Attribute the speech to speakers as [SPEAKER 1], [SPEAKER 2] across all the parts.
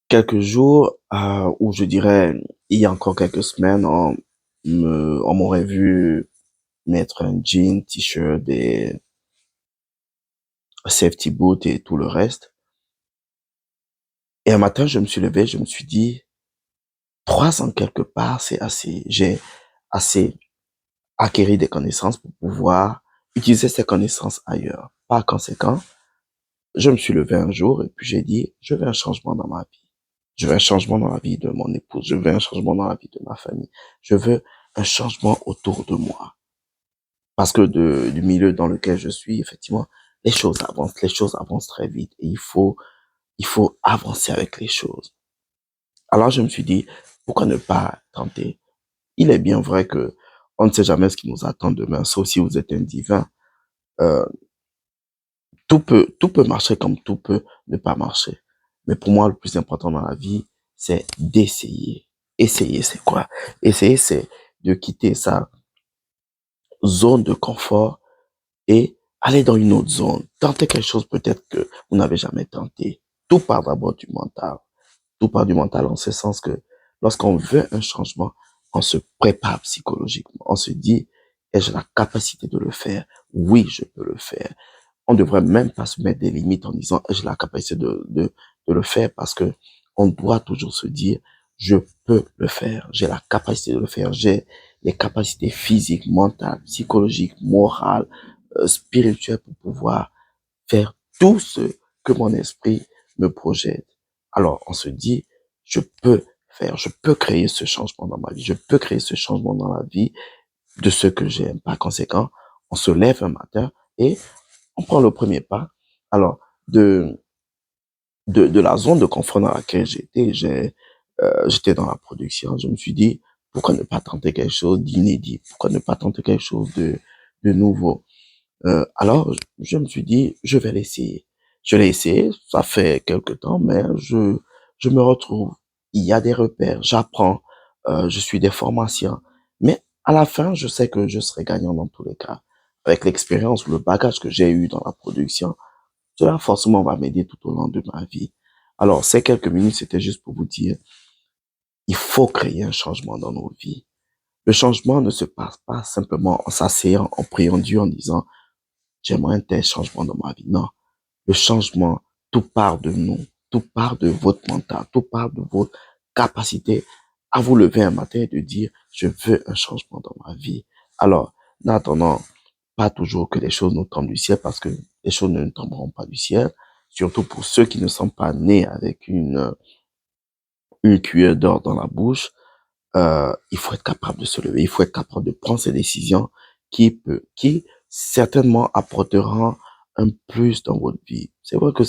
[SPEAKER 1] quelques jours, ou je dirais, il y a encore quelques semaines, on m'aurait vu mettre un jean, t-shirt, des safety boots et tout le reste. Et un matin, je me suis levé, je me suis dit, 3 ans quelque part, c'est assez. J'ai assez acquéri des connaissances pour pouvoir utiliser ces connaissances ailleurs. Par conséquent, je me suis levé un jour et puis j'ai dit, je veux un changement dans ma vie. Je veux un changement dans la vie de mon épouse. Je veux un changement dans la vie de ma famille. Je veux un changement autour de moi. Parce que du milieu dans lequel je suis, effectivement, les choses avancent très vite et il faut avancer avec les choses. Alors je me suis dit, pourquoi ne pas tenter? Il est bien vrai que on ne sait jamais ce qui nous attend demain, sauf si vous êtes un divin. Euh, tout peut marcher comme tout peut ne pas marcher. Mais pour moi, le plus important dans la vie, c'est d'essayer. Essayer, c'est quoi? Essayer, c'est de quitter sa zone de confort et aller dans une autre zone. Tenter quelque chose peut-être que vous n'avez jamais tenté. Tout part d'abord du mental. Tout part du mental en ce sens que lorsqu'on veut un changement, on se prépare psychologiquement. On se dit, ai-je la capacité de le faire? Oui, je peux le faire. On devrait même pas se mettre des limites en disant j'ai la capacité de le faire parce que on doit toujours se dire je peux le faire, j'ai la capacité de le faire, j'ai les capacités physiques, mentales, psychologiques, morales, spirituelles pour pouvoir faire tout ce que mon esprit me projette. Alors on se dit je peux faire, je peux créer ce changement dans ma vie, je peux créer ce changement dans la vie de ce que j'aime. Par conséquent, on se lève un matin et on prend le premier pas. Alors, de la zone de confort dans laquelle j'étais dans la production, je me suis dit, pourquoi ne pas tenter quelque chose d'inédit? Pourquoi ne pas tenter quelque chose de nouveau? Alors, je me suis dit, je vais l'essayer. Je l'ai essayé, ça fait quelque temps, mais je me retrouve. Il y a des repères, j'apprends, je suis des formations. Mais à la fin, je sais que je serai gagnant dans tous les cas. Avec l'expérience, le bagage que j'ai eu dans la production, cela forcément va m'aider tout au long de ma vie. Alors, ces quelques minutes, c'était juste pour vous dire, il faut créer un changement dans nos vies. Le changement ne se passe pas simplement en s'asseyant, en priant Dieu, en disant, j'aimerais un tel changement dans ma vie. Non. Le changement, tout part de nous, tout part de votre mental, tout part de votre capacité à vous lever un matin et de dire, je veux un changement dans ma vie. Alors, n'attendons pas toujours que les choses nous tombent du ciel parce que les choses ne tomberont pas du ciel, surtout pour ceux qui ne sont pas nés avec une cuillère d'or dans la bouche. Il faut être capable de se lever, il faut être capable de prendre ces décisions qui certainement apporteront un plus dans votre vie. C'est vrai que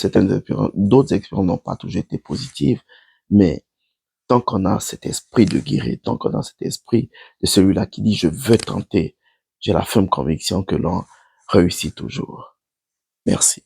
[SPEAKER 1] d'autres expériences n'ont pas toujours été positives, mais tant qu'on a cet esprit de guérir, tant qu'on a cet esprit de celui-là qui dit je veux tenter, j'ai la ferme conviction que l'on réussit toujours. Merci.